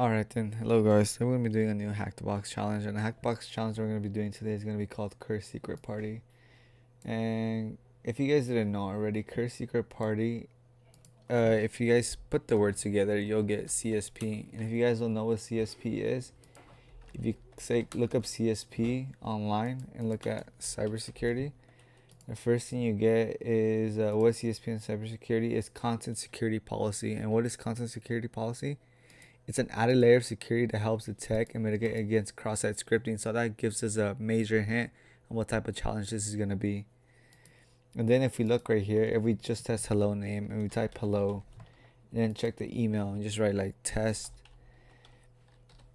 Alright then, hello guys. So we're going to be doing a new Hack the Box challenge, and the Hack the Box challenge we're going to be doing today is going to be called Curse Secret Party. And if you guys didn't know already, Curse Secret Party, if you guys put the words together, you'll get CSP. And if you guys don't know what CSP is, if you say look up CSP online and look at cybersecurity, the first thing you get is what CSP in cybersecurity is content security policy. And what is content security policy? It's an added layer of security that helps detect and mitigate against cross-site scripting. So that gives us a major hint on what type of challenge this is going to be. And then if we look right here, if we just test hello name and we type hello, and then check the email and just write like test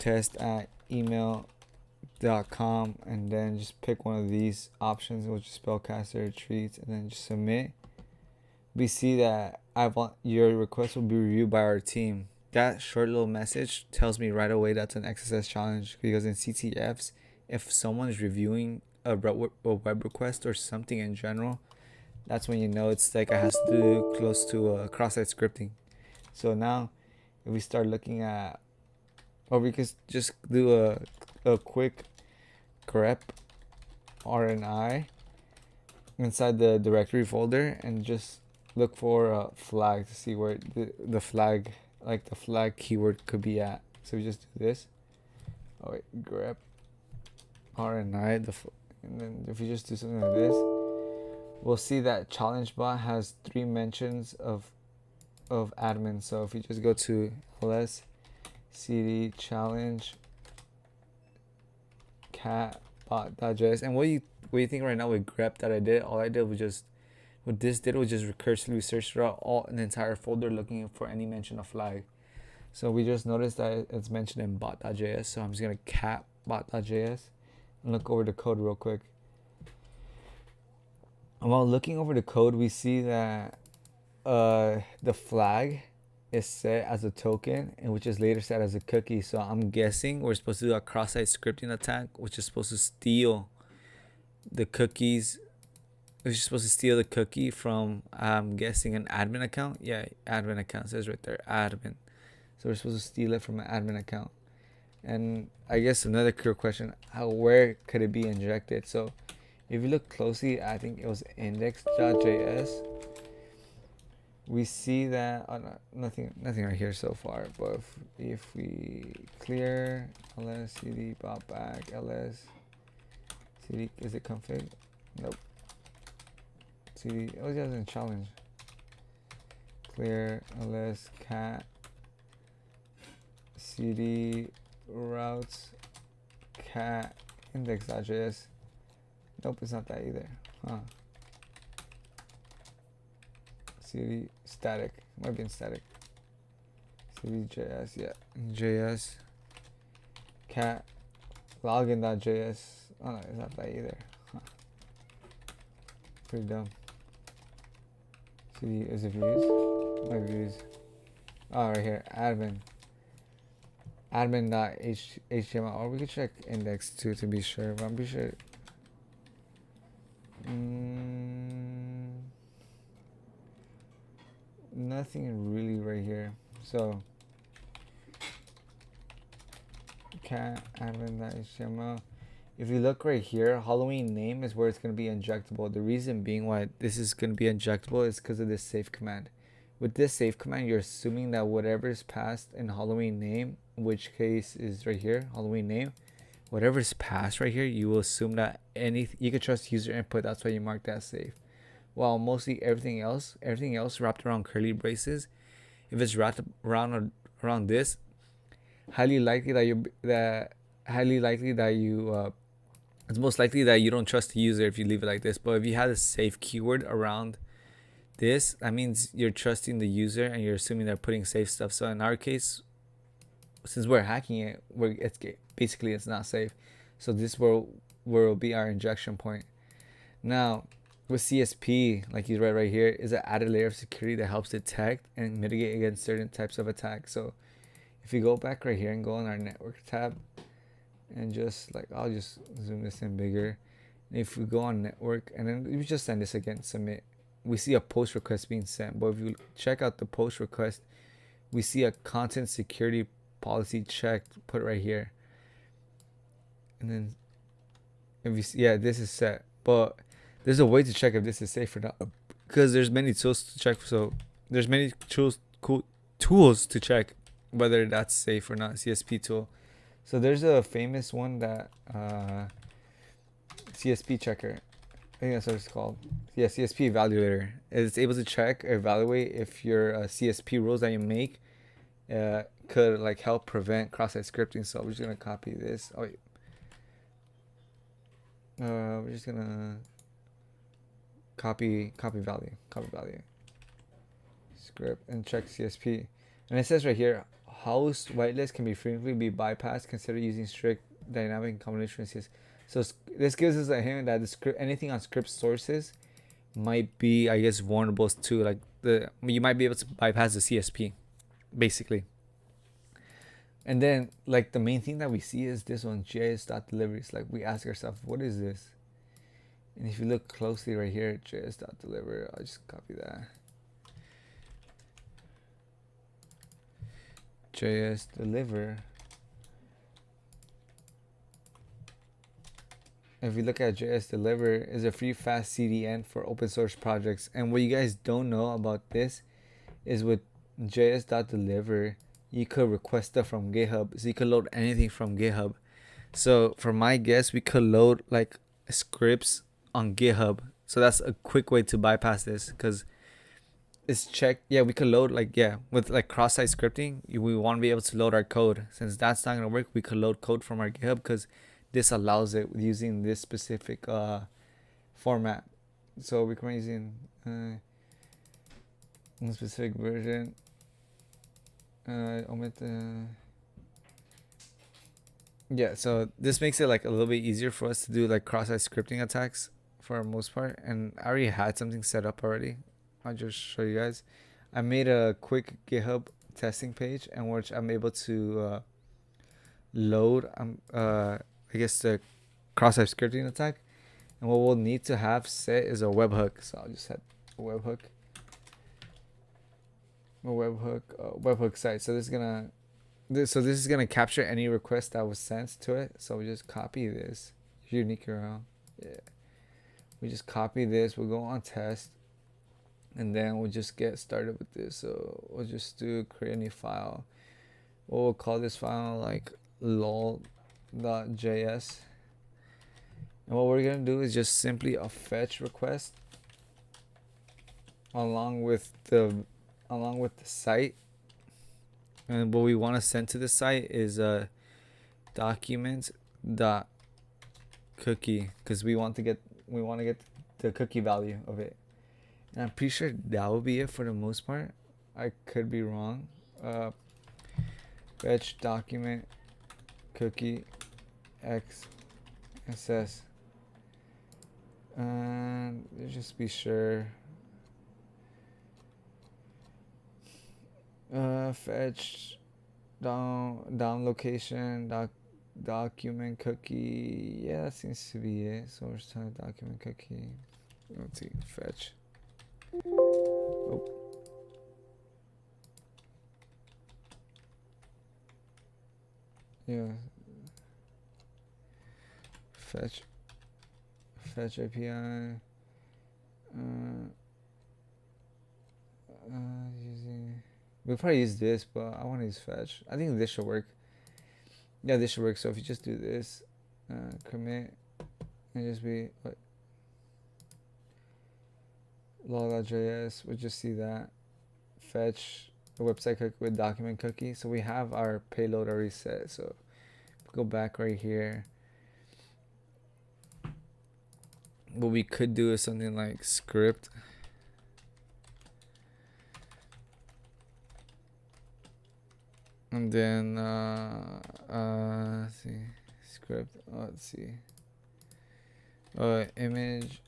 at email.com, and then just pick one of these options, which is spellcaster retreats, and then just submit. We see that your request will be reviewed by our team. That short little message tells me right away that's an XSS challenge, because in CTFs, if someone is reviewing a web request or something in general, that's when you know it's like it has to do close to cross-site scripting. So now, if we start looking at, or we could just do a quick grep RNI inside the directory folder and just look for a flag to see where the flag, like the flag keyword, could be at. So we just do this. Oh wait, grep RNI, and then if we just do something like this, we'll see that challenge bot has 3 mentions of admin. So if you just go to ls cd challenge cat bot.js, and what do you think right now with grep that I did? All I did was just what this did was just recursively search throughout an entire folder looking for any mention of flag. So we just noticed that it's mentioned in bot.js. So I'm just gonna cat bot.js and look over the code real quick. And while looking over the code, we see that the flag is set as a token, and which is later set as a cookie. So I'm guessing we're supposed to do a cross-site scripting attack, which is supposed to steal the cookies. We're supposed to steal the cookie from, I'm guessing, an admin account. Yeah, admin account says right there, admin. So we're supposed to steal it from an admin account. And I guess another clear question: where could it be injected? So if you look closely, I think it was index.js. We see that nothing right here so far. But if we clear ls cd bot back ls cd, is it config? Nope. CD, oh, it doesn't challenge. Clear ls cat cd routes cat index.js. Nope, it's not that either. Huh. CD static, might be in static. cd.js, yeah, js cat login.js. Oh no, it's not that either. Huh. Pretty dumb. CD, is it views? My views. Oh, right here, admin.html, or we could check index too to be sure, but I'm pretty sure. Nothing really right here. So cat admin.html. If you look right here, Halloween name is where it's going to be injectable. The reason being why this is going to be injectable is because of this save command. With this save command, you're assuming that whatever is passed in Halloween name, which case is right here, Halloween name, whatever is passed right here, you will assume that you can trust user input. That's why you mark that save. While mostly everything else wrapped around curly braces, if it's wrapped around this, highly likely that it's most likely that you don't trust the user if you leave it like this. But if you have a safe keyword around this, that means you're trusting the user and you're assuming they're putting safe stuff. So in our case, since we're hacking it, it's not safe. So this will be our injection point. Now with CSP, like you read right here, is an added layer of security that helps detect and mitigate against certain types of attacks. So if you go back right here and go on our network tab, and just like, I'll just zoom this in bigger. If we go on network and then we just send this again, submit, we see a post request being sent. But if you check out the post request, we see a content security policy checked, put it right here. And then if you see, yeah, this is set. But there's a way to check if this is safe or not, because there's many tools to check. So there's many tools to check whether that's safe or not. CSP tool. So there's a famous one that CSP checker. I think that's what it's called. Yeah, CSP evaluator. It's able to check or evaluate if your CSP rules that you make could like help prevent cross-site scripting. So we're just gonna copy this. Oh wait. We're just gonna copy value script and check CSP. And it says right here, host whitelist can be frequently be bypassed. Consider using strict dynamic combination CSP. So this gives us a hint that the script, anything on script sources, might be, I guess, vulnerable to like you might be able to bypass the CSP, basically. And then like the main thing that we see is this one, js.deliveries. Like we ask ourselves, what is this? And if you look closely right here, js.deliver, I'll just copy that. JS deliver. If you look at JS deliver, is a free fast CDN for open source projects. And what you guys don't know about this is with js.deliver, you could request stuff from GitHub. So you could load anything from GitHub. So for my guess, we could load like scripts on GitHub. So that's a quick way to bypass this, because it's checked. Yeah, we could load like, yeah, with like cross-site scripting, we want to be able to load our code. Since that's not gonna work, we could load code from our GitHub, because this allows it using this specific format. So we can using one specific version. Omit the. Yeah, so this makes it like a little bit easier for us to do like cross-site scripting attacks for the most part. And I already had something set up already. I'll just show you guys. I made a quick GitHub testing page in which I'm able to load I guess the cross-site scripting attack. And what we'll need to have set is a webhook. So I'll just set a webhook. Webhook site. So this is gonna capture any request that was sent to it. So we just copy this. Unique URL. Yeah. We just copy this. We'll go on test. And then we'll just get started with this. So we'll just do create a new file. We'll call this file like lol.js. And what we're gonna do is just simply a fetch request along with the site. And what we want to send to the site is a document.cookie, because we want to get the cookie value of it. And I'm pretty sure that will be it for the most part. I could be wrong. Fetch document cookie xss. And just be sure. Fetch down location document cookie. Yeah, that seems to be it. Source type document cookie. Let's see. Fetch. Oh. Yeah. Fetch API. Using. We'll probably use this, but I want to use fetch. I think this should work. Yeah, this should work. So if you just do this, commit, and just be what, log.js, we'll just see that. Fetch the website cookie with document cookie. So we have our payload already set. So go back right here. What we could do is something like script. And then let's see, script. Let's see. Image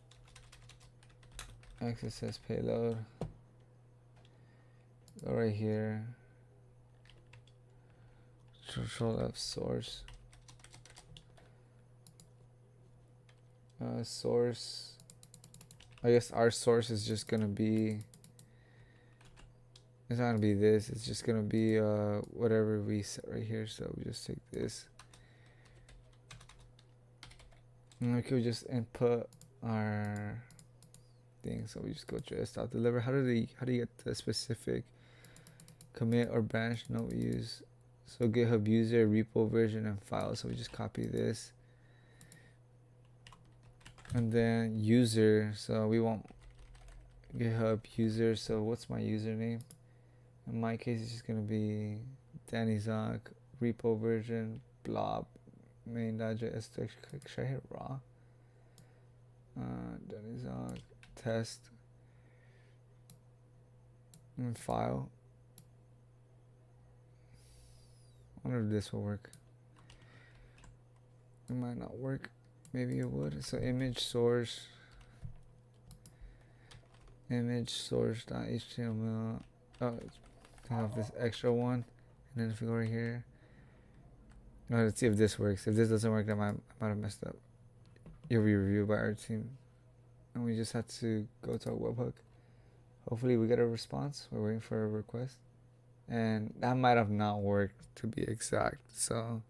XSS payload. Go right here. Control F source. Source. I guess our source is just gonna be it's not gonna be this. It's just gonna be whatever we set right here. So we just take this. And we could just input our thing. So we just go js.deliver. How do you get the specific commit or branch note we use? So GitHub user, repo version, and file. So we just copy this. And then user. So we want GitHub user. So what's my username? In my case, it's just gonna be Danny Zock, repo version, blob, main.js. Should I hit raw? Danny Zock, test, and file. I wonder if this will work. It might not work. Maybe it would. So image source .html. Oh, I have this extra one, and then if we go right here, let's see if this works. If this doesn't work, then I might have messed up. You'll be reviewed by our team, and we just have to go to our webhook. Hopefully we get a response. We're waiting for a request, and that might have not worked, to be exact. So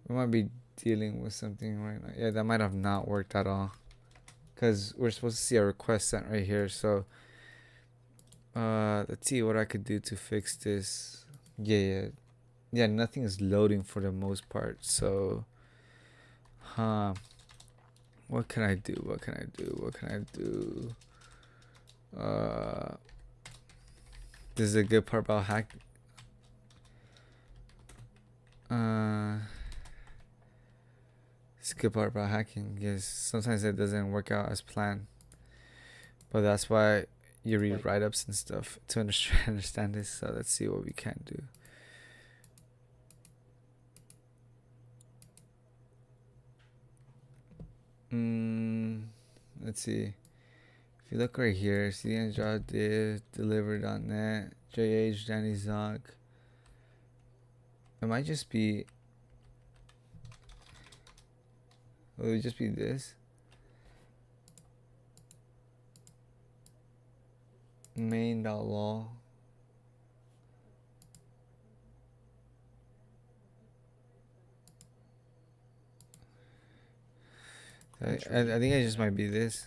we might be dealing with something right now. Yeah, that might have not worked at all, because we're supposed to see a request sent right here. So let's see what I could do to fix this. Yeah, nothing is loading for the most part. So what can I do? This is a good part about hack. It's a good part about hacking. Yes, sometimes it doesn't work out as planned, but that's why you read write-ups and stuff to understand this. So let's see what we can do. Let's see. If you look right here, cdn div deliver.net jh Danny Zock. It might just be. Will it just be this? Main.law. I think it just might be this.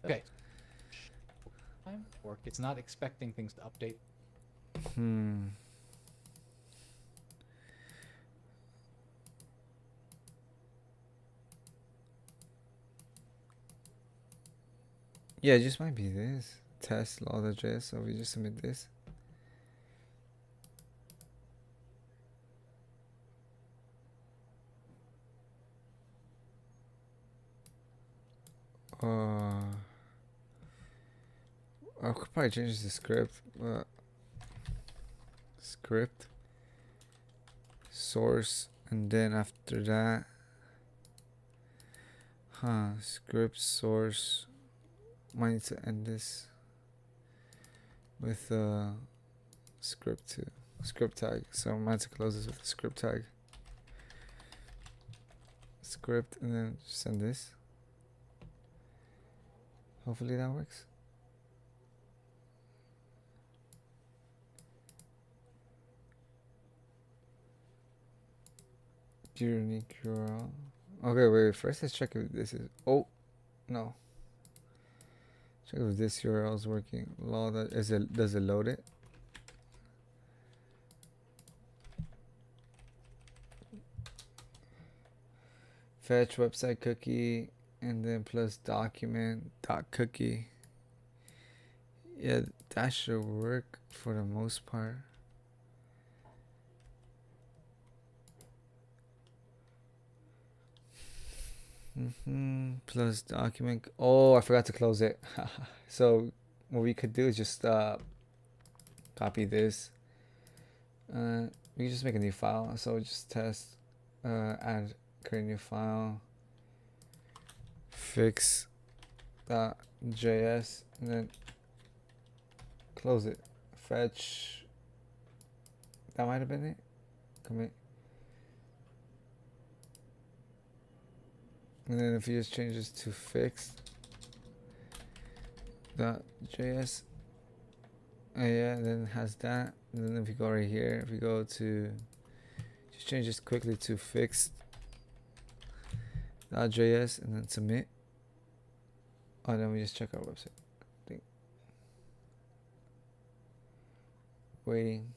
Okay. Work. It's not expecting things to update. Yeah, it just might be this. Test law.js, so we just submit this. I could probably change the script. Script source, and then after that, script source. Might need to end this with script tag. So I might have to close this with a script tag. Script, and then send this. Hopefully that works. Unique URL. Okay, wait. First, let's check if this is. Oh, no. Check if this URL is working. Does it load it? Fetch website cookie, and then plus document dot cookie. Yeah, that should work for the most part. Plus document. Oh, I forgot to close it. So what we could do is just copy this. We can just make a new file. So just test, add, create a new file, fix .js, and then close it. Fetch. That might have been it. Commit. And then if you just change this to fixed.js, Yeah, then it has that. And then if you go right here, if you go to, just change this quickly to fixed.js and then submit. Oh, then we just check our website. I think. Waiting.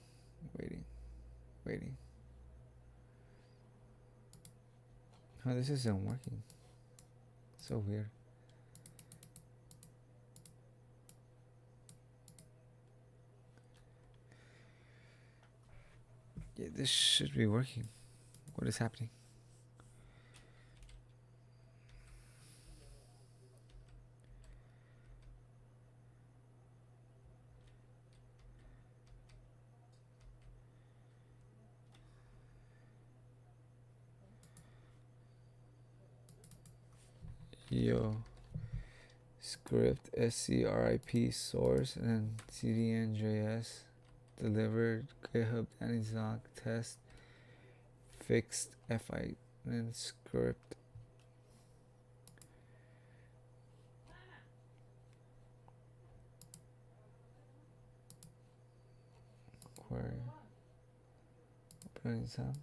Oh, this isn't working. So weird. Yeah, this should be working. What is happening? Yo, script scrip source and cdnjs delivered GitHub Danny Zoc test fixed fi and script. Query. Opening tab.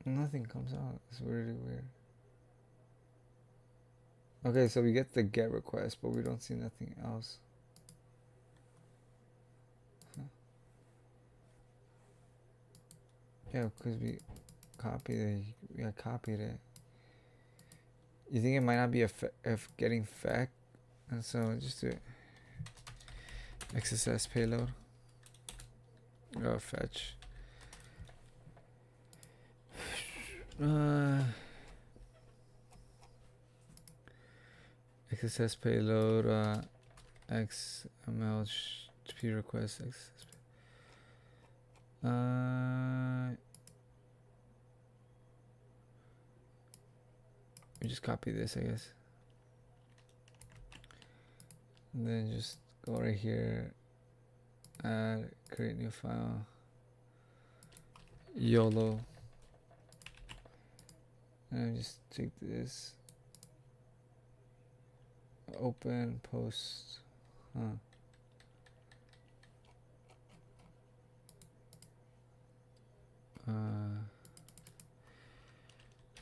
Nothing comes out. It's really weird. Okay, so we get the get request, but we don't see nothing else. Huh. Yeah, because we copied it. We had copied it. You think it might not be if getting fact, and so just do it. XSS payload. Fetch. XSS payload. XML HTB request. XSS. We just copy this, I guess. And then just go right here, add, create new file, YOLO, and just take this, open, post,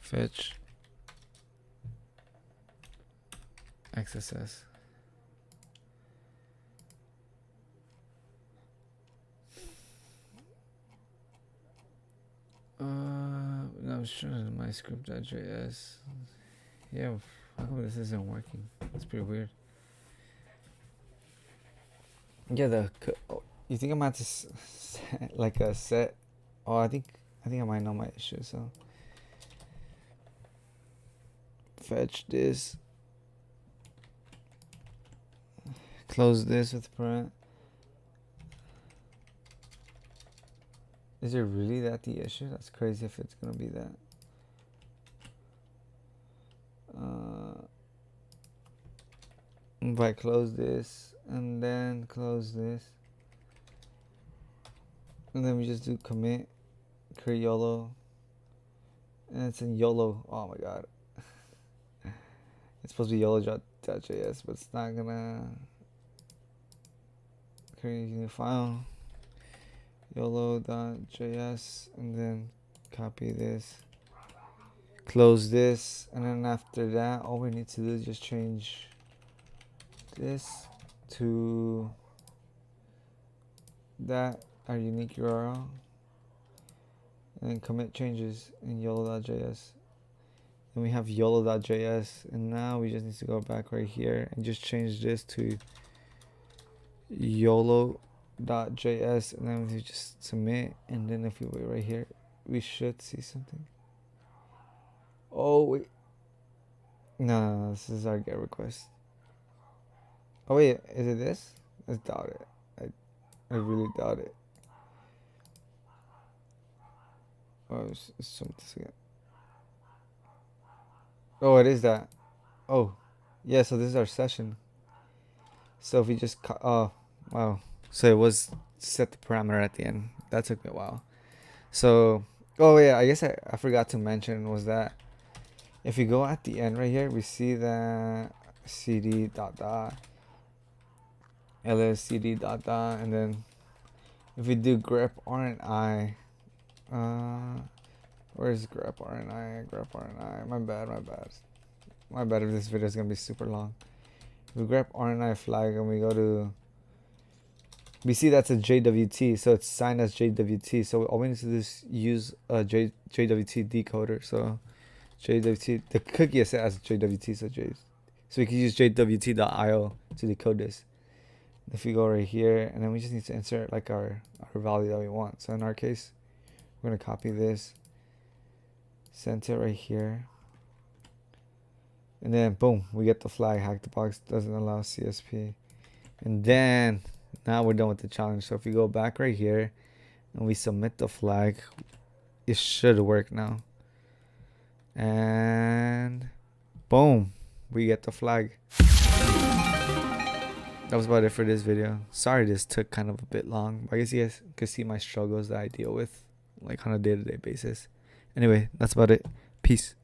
fetch, XSS. No, I'm sure my script.js. Yeah, how come this isn't working? It's pretty weird. Yeah, you think I might have to like a set? Oh, I think I might know my issue. So fetch this, close this with parent. Is it really that the issue? That's crazy if it's gonna be that. If I close this and then close this, and then we just do commit, create YOLO, and it's in YOLO. Oh my god. It's supposed to be YOLO.js, but it's not gonna create a new file. YOLO.js, and then copy this, close this, and then after that, all we need to do is just change this to that, our unique URL, and then commit changes in YOLO.js. Then we have YOLO.js, and now we just need to go back right here and just change this to YOLO.js, and then we just submit, and then if we wait right here, we should see something. Oh wait, no, this is our get request. Oh wait, is it this? I doubt it. I really doubt it. Oh, it's something again. Oh, it is that. Oh, yeah. So this is our session. So if we just oh wow. So it was set the parameter at the end. That took me a while. So oh yeah, I guess I forgot to mention was that if we go at the end right here, we see that cd dot dot LSCD dot dot, and then if we do grep RNI, where's grep RNI? Grep RNI. My bad if this video is gonna be super long. If we grep RNI flag and we go to, we see that's a JWT, so it's signed as JWT. So all we need to do is use a JWT decoder. So JWT, the cookie is set as JWT, so we can use JWT.io to decode this. If we go right here, and then we just need to insert like our value that we want. So in our case, we're gonna copy this, center right here, and then boom, we get the flag. Hack the box doesn't allow CSP, and then now we're done with the challenge. So if we go back right here and we submit the flag, it should work now. And boom, we get the flag. That was about it for this video. Sorry this took kind of a bit long, but I guess you guys could see my struggles that I deal with like on a day-to-day basis. Anyway, that's about it. Peace.